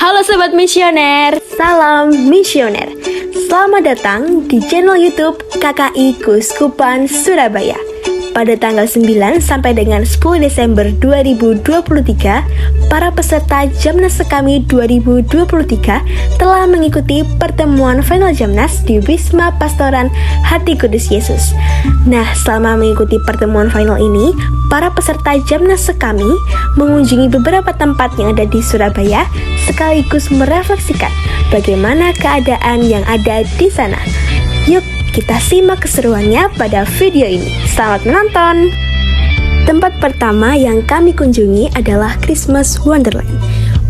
Halo Sobat Misioner, salam misioner. Selamat datang di channel YouTube KKI Keuskupan Surabaya. Pada tanggal 9 sampai dengan 10 Desember 2023, para peserta Jamnas Sekami 2023 telah mengikuti pertemuan final Jamnas di Wisma Pastoran Hati Kudus Yesus. Nah, selama mengikuti pertemuan final ini, para peserta Jamnas Sekami mengunjungi beberapa tempat yang ada di Surabaya sekaligus merefleksikan bagaimana keadaan yang ada di sana. Yuk, kita simak keseruannya pada video ini. Selamat menonton! Tempat pertama yang kami kunjungi adalah Christmas Wonderland.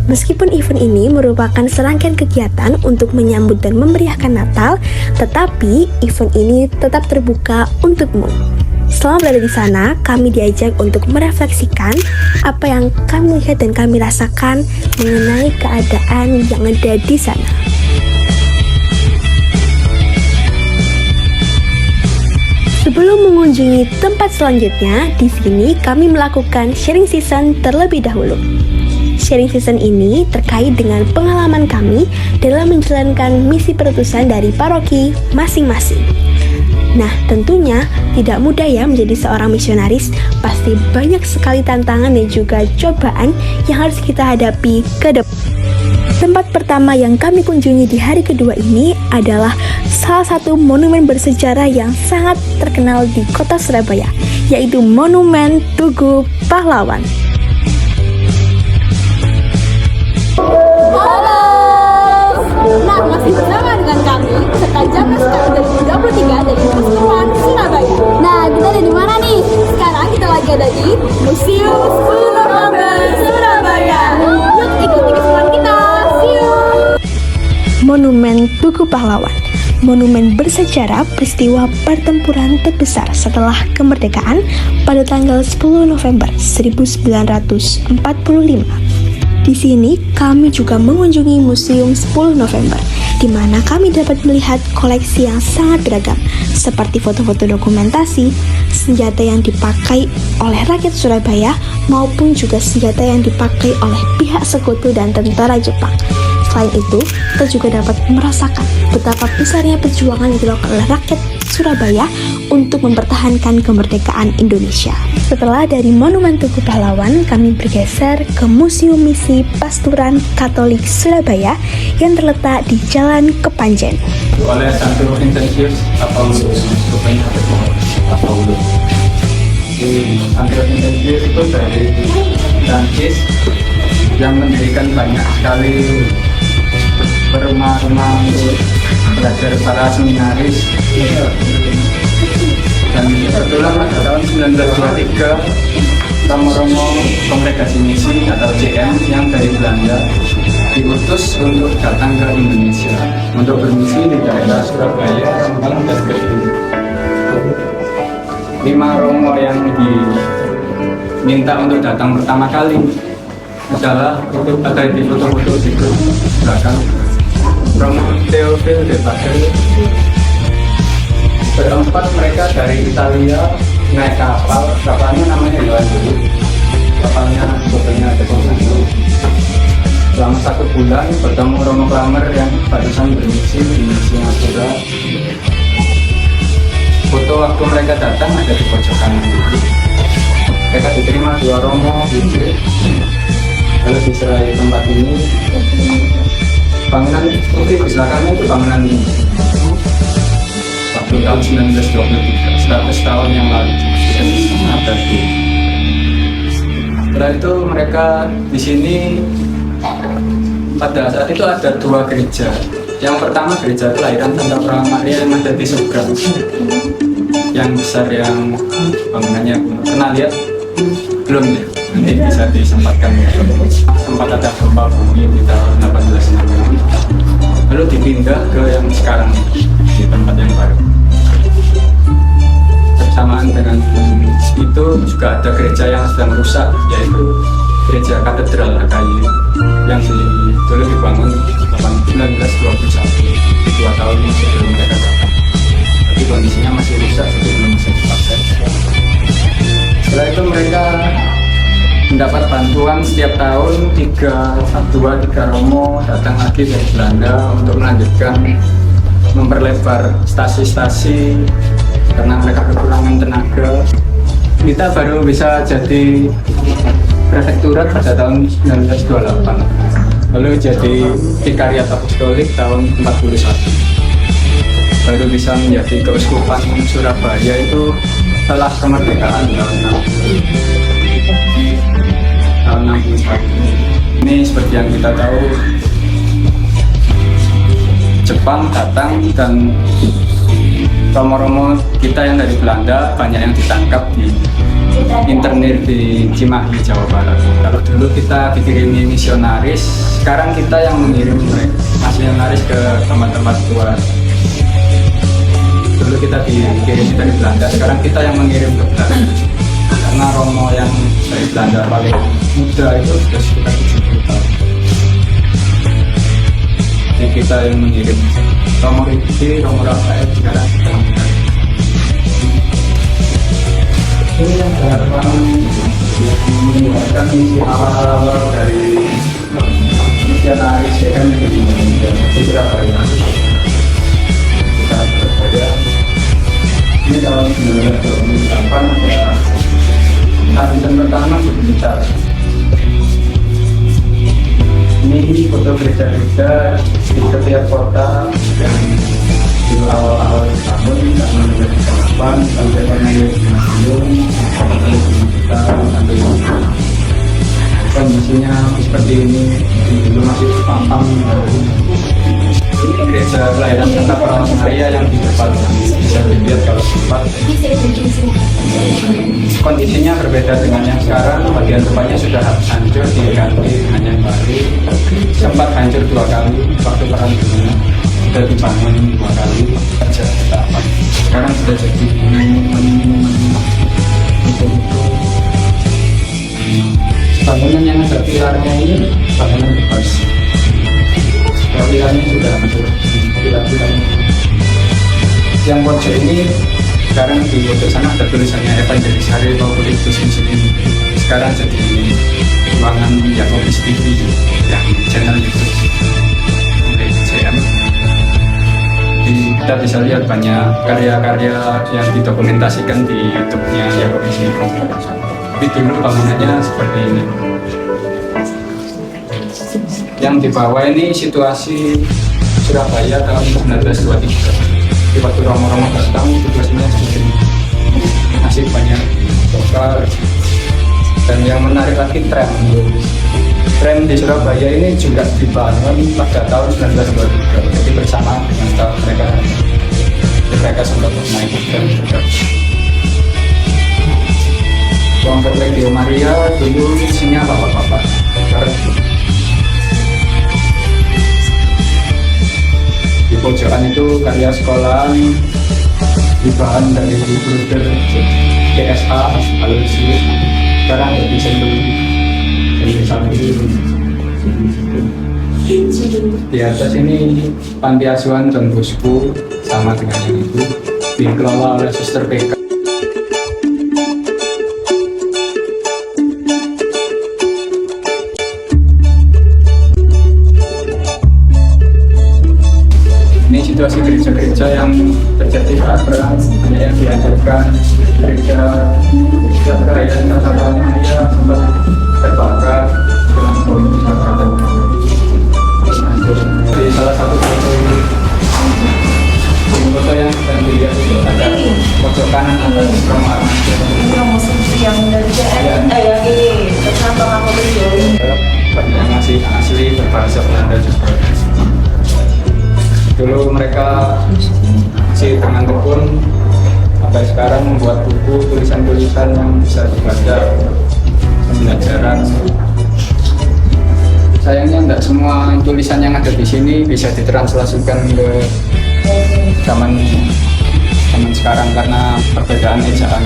Meskipun event ini merupakan serangkaian kegiatan untuk menyambut dan memeriahkan Natal, tetapi event ini tetap terbuka untukmu. Selama berada di sana, kami diajak untuk merefleksikan apa yang kami lihat dan kami rasakan mengenai keadaan yang ada di sana. Sebelum mengunjungi tempat selanjutnya, di sini kami melakukan sharing season terlebih dahulu. Sharing season ini terkait dengan pengalaman kami dalam menjalankan misi perutusan dari paroki masing-masing. Nah, tentunya tidak mudah ya menjadi seorang misionaris. Pasti banyak sekali tantangan dan juga cobaan yang harus kita hadapi ke depan. Tempat pertama yang kami kunjungi di hari kedua ini adalah salah satu monumen bersejarah yang sangat terkenal di kota Surabaya, yaitu Monumen Tugu Pahlawan. Halo! Nah, masih bersama dengan kami, peserta Jamnas Sekami 2023 dari Keuskupan Surabaya. Nah, kita ada di mana nih? Sekarang kita lagi ada di Museum 10 November Surabaya. Yuk ikuti keseruan kita. See you! Monumen Tugu Pahlawan. Monumen bersejarah peristiwa pertempuran terbesar setelah kemerdekaan pada tanggal 10 November 1945. Di sini kami juga mengunjungi Museum 10 November, di mana kami dapat melihat koleksi yang sangat beragam, seperti foto-foto dokumentasi, senjata yang dipakai oleh rakyat Surabaya, maupun juga senjata yang dipakai oleh pihak sekutu dan tentara Jepang. Selain itu, kita juga dapat merasakan betapa besarnya perjuangan yang dilakukan oleh rakyat Surabaya untuk mempertahankan kemerdekaan Indonesia. Setelah dari Monumen Tugu Pahlawan, kami bergeser ke Museum Misi Pasturan Katolik Surabaya yang terletak di Jalan Kepanjen. Oleh Santo Vincentius Paulus, Paulus. Santo Vincentius itu dari Prancis yang mendirikan banyak sekali rumah-rumah untuk belajar para seminaris. Dan kebetulan pada tahun 1923 Romo-Romo Kongregasi Misi atau JM yang dari Belanda diutus untuk datang ke Indonesia untuk bermisi di daerah Surabaya, Rembang, dan Kediri. 5 Romo yang diminta untuk datang pertama kali adalah ada di foto-foto di belakang Romo Theophile de Bagel. Berempat mereka dari Italia naik kapalnya namanya Yohan dulu. Kapalnya fotonya ada dulu. Selama 1 bulan bertemu Romo Klamer yang barusan bermisi di Singapura. Foto waktu mereka datang ada di pojok kanan. Mereka diterima 2 Romo lalu diserai tempat ini. Bangunan putih di belakangnya itu bangunan ini. Waktu tahun 1923, 100 tahun yang lalu ada di. Setelah itu mereka di sini pada saat itu ada 2 gereja. Yang pertama gereja kelahiran Santa Maria yang ada di seberang, yang besar, yang bangunannya pernah lihat belum ya? Nanti bisa disempatkan. Sempat ada gempa bumi di tahun 1866, lalu dipindah ke yang sekarang di tempat yang baru. Bersamaan dengan itu juga ada gereja yang sedang rusak, yaitu gereja katedral AKY yang dulu dibangun 1921, 2 tahun sebelum mereka datang. Tapi kondisinya masih rusak, jadi belum bisa dipakai. Setelah itu mereka mendapat bantuan setiap tahun 3 Romo datang lagi dari Belanda untuk melanjutkan memperlebar stasi-stasi karena mereka kekurangan tenaga. Kita baru bisa jadi prefekturat pada tahun 1928, lalu jadi vikariat apostolik tahun 41, baru bisa menjadi keuskupan Surabaya itu setelah kemerdekaan tahun 61. Ini seperti yang kita tahu, Jepang datang dan romo-romo kita yang dari Belanda banyak yang ditangkap di internir di Cimahi, Jawa Barat. Kalau dulu kita dikirimi misionaris, sekarang kita yang mengirim mereka misionaris ke tempat-tempat luar. Dulu kita dikirim dari Belanda, sekarang kita yang mengirim ke Belanda. Karena romo yang dari Belanda paling muda itu sudah sekitar 70 tahun. Jadi kita yang mengirim Romo Riki, Romo Rafael sekarang kita ini yang harapan mengeluarkan misi awal dari misionaris CM di Surabaya. Kita Surabaya ini tahun 1928 ya, habisan pertama besar. Ini foto gereja-gereja di setiap kota yang di awal-awal tahun sampai 2008 sampai pernah sampai kondisinya seperti ini. Dulu masih pampang. Ini gereja kelahiran Santa Maria yang di depan, bisa dilihat kalau sempat. Kondisinya berbeda dengan yang sekarang, bagian depannya sudah hancur, diganti dengan yang baru. Sempat hancur 2 kali waktu perang dunia, sudah dibangun 2 kali saja apa. Sekarang sudah jadi bangunan yang ada pilarnya ini bangunan bebas. Pilarnya sudah hancur, pilar-pilarnya. Yang pojok ini sekarang di pojok sana ada tulisannya Evangelis Hari Paulitus ini. Sekarang jadi ruangan Yakobus TV yang channel YouTube oleh CM. Kita bisa lihat banyak karya-karya yang didokumentasikan di YouTube-nya Yakobus TV. Tapi dulu bangunannya seperti ini. Yang di bawah ini situasi Surabaya tahun 1923. Di waktu romo-romo datang, situasinya seperti ini. Masih banyak lokal. Dan yang menarik lagi tram. Tram di Surabaya ini juga dibangun pada tahun 1923. Jadi bersamaan dengan tahun mereka. Mereka sempat naik tram juga. Ruang Legio Maria dulu isinya bapak-bapak. Di pojokan itu karya sekolahan dibahan dari bruder GSA Aloysius, sekarang jadi di atas ini panti asuhan Don Bosco sama dengan yang itu dikelola oleh Suster PK. Ini situasi gereja-gereja yang terjadi saat perang, banyak yang dihancurkan. Gereja kelahiran Santa Maria sempat terbakar dengan bom masyarakat. Di salah satu foto yang sedang dilihat itu ada pojok kanan atas Romo Armando. Yang dari CN, yang ini tersambung apa beliau? Banyak yang masih asli berbahasa Belanda juga. Dulu mereka si teman tekun sampai sekarang membuat buku tulisan-tulisan yang bisa dibaca pembelajaran. Sayangnya tidak semua tulisan yang ada di sini bisa ditranslasikan ke zaman sekarang karena perbedaan ejaan.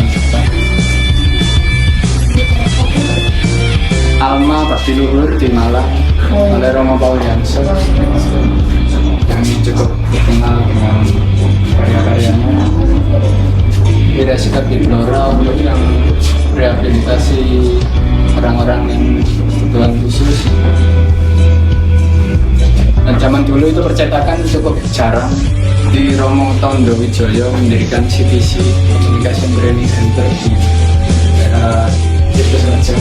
Alma Bakti Luhur di Malang oleh Romo Paulianso yang cukup dikenal dengan karya-karyanya. Beda sikap di Blora untuk yang rehabilitasi orang-orang yang kebutuhan khusus. Dan zaman dulu itu percetakan cukup jarang. Di Romo Tondo Wijoyo mendirikan CTC Communication Training Center di daerah Tirtus Raja.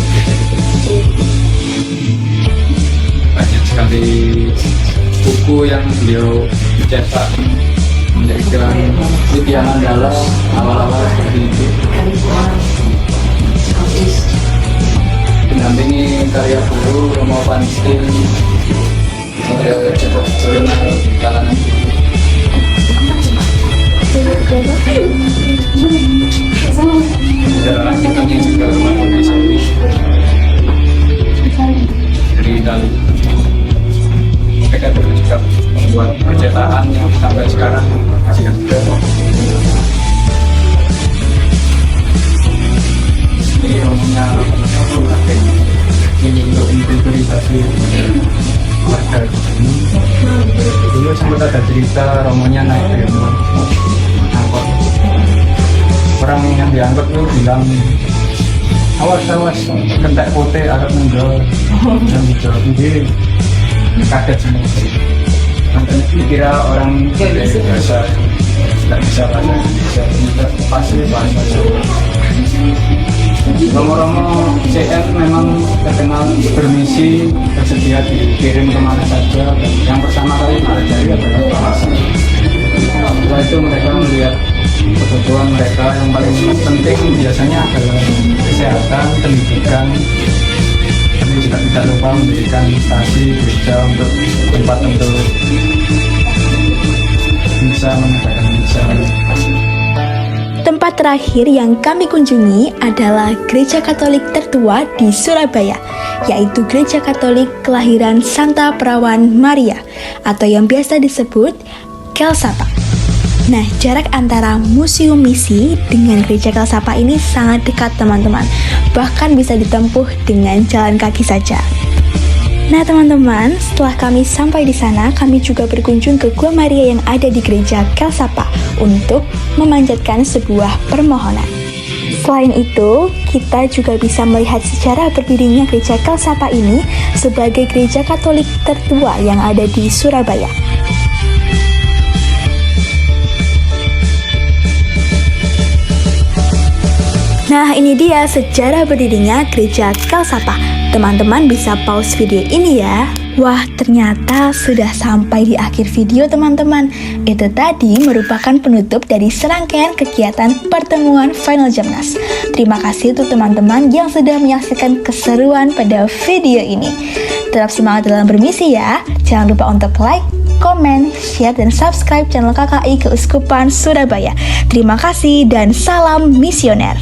Banyak sekali buku yang beliau cetak menjadikan Widya Mandala awal-awal seperti itu. Mendampingi karya guru Romo Panstin, beliau cukup terkenal di kalangan guru. Ada kitabnya juga Romo Bisari dari Itali. Mereka dulu juga membuat percetakan yang sampai sekarang masih ada. Ini romonya ini untuk inventarisasi warga di sini. Dulu sempat ada cerita romonya naik demo angkot. Orang yang diangkut tuh bilang awas kentek pote agak menjual yang dijawab sendiri kaget semua. Dikira orang biasa tidak bisa bahasa Indonesia, pasti bahasa Jawa. Romo-romo CM memang terkenal bermisi, bersedia dikirim kemana saja. Yang pertama kali mempelajari adalah bahasa. Setelah itu mereka melihat kebutuhan mereka yang paling penting biasanya adalah kesehatan, pendidikan. Kami juga tidak lupa mendirikan stasi gereja untuk tempat untuk bisa menegakkan misa. Tempat terakhir yang kami kunjungi adalah Gereja Katolik tertua di Surabaya, yaitu Gereja Katolik Kelahiran Santa Perawan Maria atau yang biasa disebut Kelsapa. Nah, jarak antara Museum Misi dengan Gereja Kelsapa ini sangat dekat teman-teman, bahkan bisa ditempuh dengan jalan kaki saja. Nah teman-teman, setelah kami sampai di sana, kami juga berkunjung ke Gua Maria yang ada di Gereja Kelsapa untuk memanjatkan sebuah permohonan. Selain itu, kita juga bisa melihat sejarah berdirinya Gereja Kelsapa ini sebagai gereja Katolik tertua yang ada di Surabaya. Nah, ini dia sejarah berdirinya Gereja Kelsapa. Teman-teman bisa pause video ini ya. Wah, ternyata sudah sampai di akhir video teman-teman. Itu tadi merupakan penutup dari serangkaian kegiatan pertemuan Final Jamnas. Terima kasih untuk teman-teman yang sudah menyaksikan keseruan pada video ini. Tetap semangat dalam bermisi ya. Jangan lupa untuk like, komen, share, dan subscribe channel KKI Keuskupan Surabaya. Terima kasih dan salam misioner.